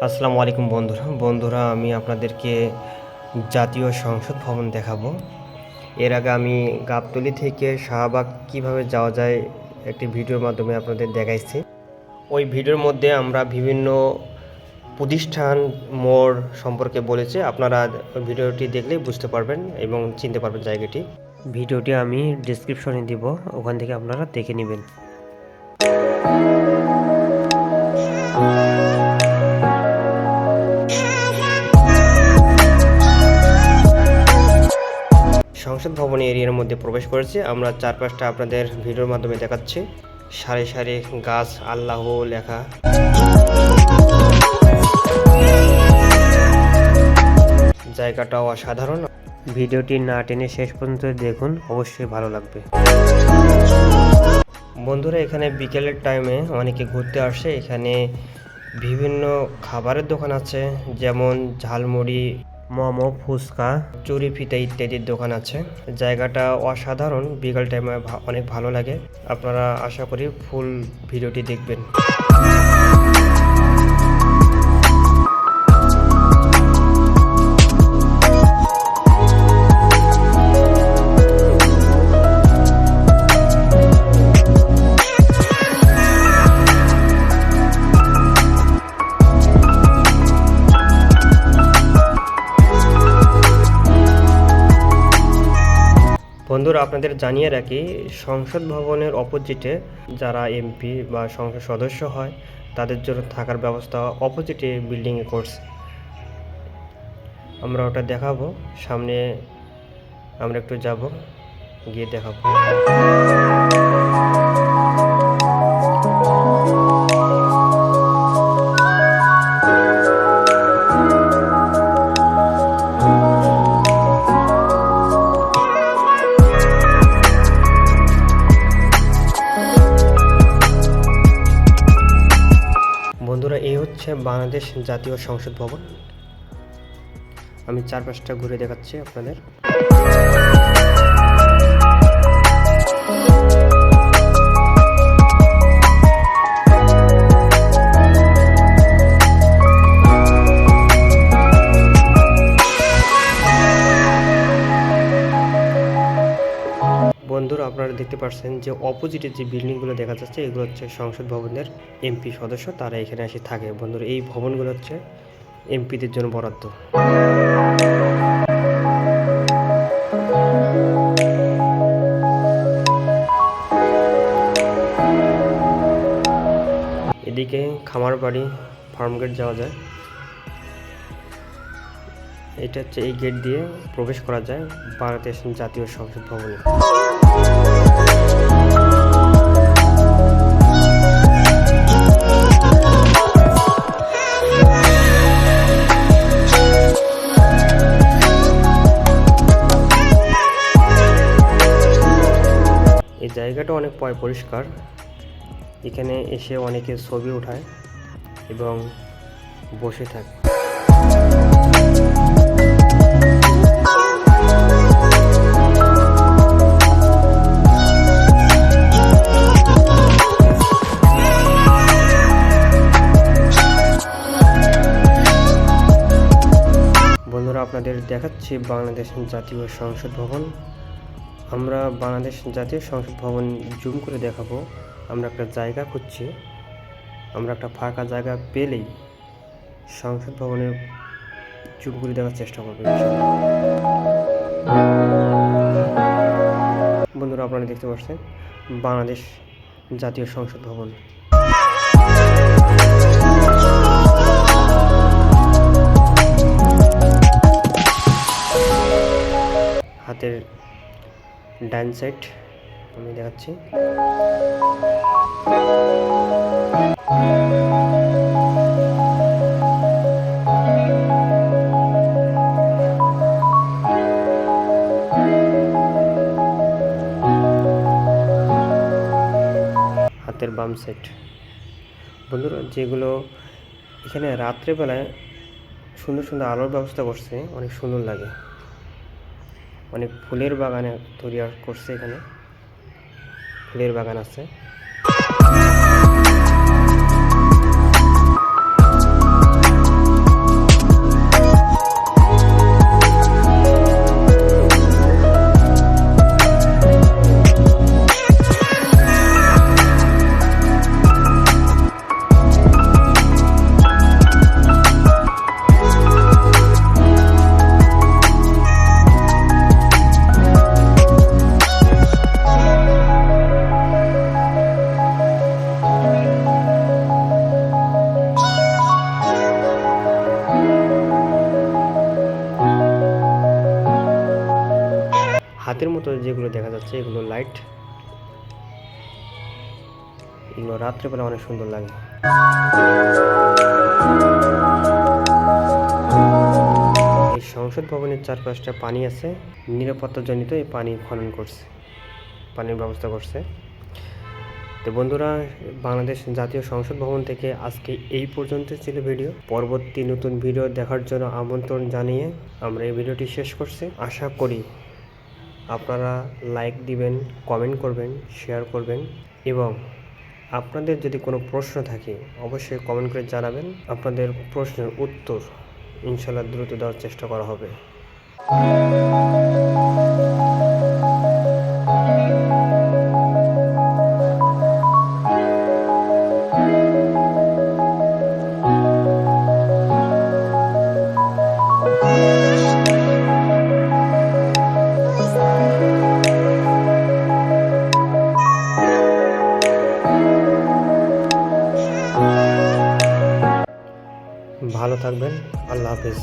আসসালামু আলাইকুম বন্ধুরা আমি আপনাদেরকে জাতীয় সংসদ ভবন দেখাবো। এর আগে আমি গাবতলী থেকে শাহবাগ কিভাবে যাওয়া যায় একটি ভিডিওর মাধ্যমে আপনাদের দেখাইছি। ওই ভিডিওর মধ্যে আমরা বিভিন্ন প্রতিষ্ঠান মোড় সম্পর্কে বলেছি। আপনারা ভিডিওটি দেখলেই বুঝতে পারবেন এবং চিনতে পারবেন জায়গাটি। ভিডিওটি আমি ডেসক্রিপশনে দিব, ওখান থেকে আপনারা দেখে নেবেন। সংসদ ভবন এরিয়ার মধ্যে প্রবেশ করেছে। আমরা চারপাশটা আপনাদের ভিডিওর মাধ্যমে দেখাচ্ছি। সারি সারি গাছ, আল্লাহ লেখা। জায়গাটাও অসাধারণ। ভিডিওটি না টেনে শেষ পর্যন্ত দেখুন, অবশ্যই ভালো লাগবে। বন্ধুরা, এখানে বিকেলের টাইমে অনেকে ঘুরতে আসে। এখানে বিভিন্ন খাবারের দোকান আছে, যেমন ঝালমুড়ি, মোমো, ফুচকা, চুরি ফিতা ইত্যাদির দোকান আছে। জায়গাটা অসাধারণ। বিকেল টাইমে অনেক ভালো লাগে। আপনারা আশা করি ফুল ভিডিওটি দেখবেন। বন্ধুরা, আপনাদের জানিয়ে রাখি, সংসদ ভবনের অপোজিটে যারা এমপি বা সংসদ সদস্য হয় তাদের জন্য থাকার ব্যবস্থা অপোজিটে বিল্ডিংয়ে করছে। আমরা ওটা দেখাবো, সামনে আমরা একটু যাব, গিয়ে দেখাবো। বন্ধুরা, এই হচ্ছে বাংলাদেশ জাতীয় সংসদ ভবন। আমি চারপাশটা ঘুরে দেখাচ্ছি আপনাদের। বন্ধুরা, আপনারা দেখতে পাচ্ছেন যে অপোজিটে যে বিল্ডিংগুলো দেখা যাচ্ছে, এগুলো হচ্ছে সংসদ ভবনের এমপি সদস্য, তারা এখানে এসে থাকে। বন্ধুরা, এই ভবনগুলো হচ্ছে এমপিদের জন্য বরাদ্দ। এদিকে খামারবাড়ি, ফার্মগেট যাওয়া যায়। এটা হচ্ছে এই গেট দিয়ে প্রবেশ করা যায় বাংলাদেশ জাতীয় সংসদ ভবনে। এই জায়গাটা অনেক পরিষ্কার। এখানে এসে অনেকে ছবি ওঠায় এবং বসে থাকে। বন্ধুরা, আপনাদের দেখাচ্ছি বাংলাদেশ জাতীয় সংসদ ভবন। আমরা বাংলাদেশ জাতীয় সংসদ ভবন জুম করে দেখাবো। আমরা একটা জায়গা খুঁজছি। আমরা একটা ফাঁকা জায়গা পেলেই সংসদ ভবনের জুম করে দেওয়ার চেষ্টা করবো। বন্ধুরা, আপনারা দেখতে পাচ্ছেন বাংলাদেশ জাতীয় সংসদ ভবন। হাতের ডান সাইড আমি দেখাচ্ছি। হাতের বাম সাইড। বন্ধুরা, যেগুলো এখানে রাত্রেবেলায় সুন্দর সুন্দর আলোর ব্যবস্থা করছে, অনেক সুন্দর লাগে। অনেক ফুলের বাগানে তৈরি করছে। এখানে ফুলের বাগান আছে। হাতের মতো যেগুলো দেখা যাচ্ছে এগুলো লাইট, এগুলো রাত্রেবেলা অনেক সুন্দর লাগে। এই সংসদ ভবনের চারপাশটা পানি আছে, নিরাপত্তাজনিত এই পানি খনন করছে, পানির ব্যবস্থা করছে। তো বন্ধুরা, বাংলাদেশ জাতীয় সংসদ ভবন থেকে আজকে এই পর্যন্ত ছিল ভিডিও। পরবর্তী নতুন ভিডিও দেখার জন্য আমন্ত্রণ জানিয়ে আমরা এই ভিডিওটি শেষ করছি। আশা করি আপনারা লাইক দিবেন, কমেন্ট করবেন, শেয়ার করবেন এবং আপনাদের যদি কোনো প্রশ্ন থাকে অবশ্যই কমেন্ট করে জানাবেন। আপনাদের প্রশ্নের উত্তর ইনশাআল্লাহ দ্রুত দেওয়ার চেষ্টা করা হবে। ভালো থাকবেন। আল্লাহ হাফেজ।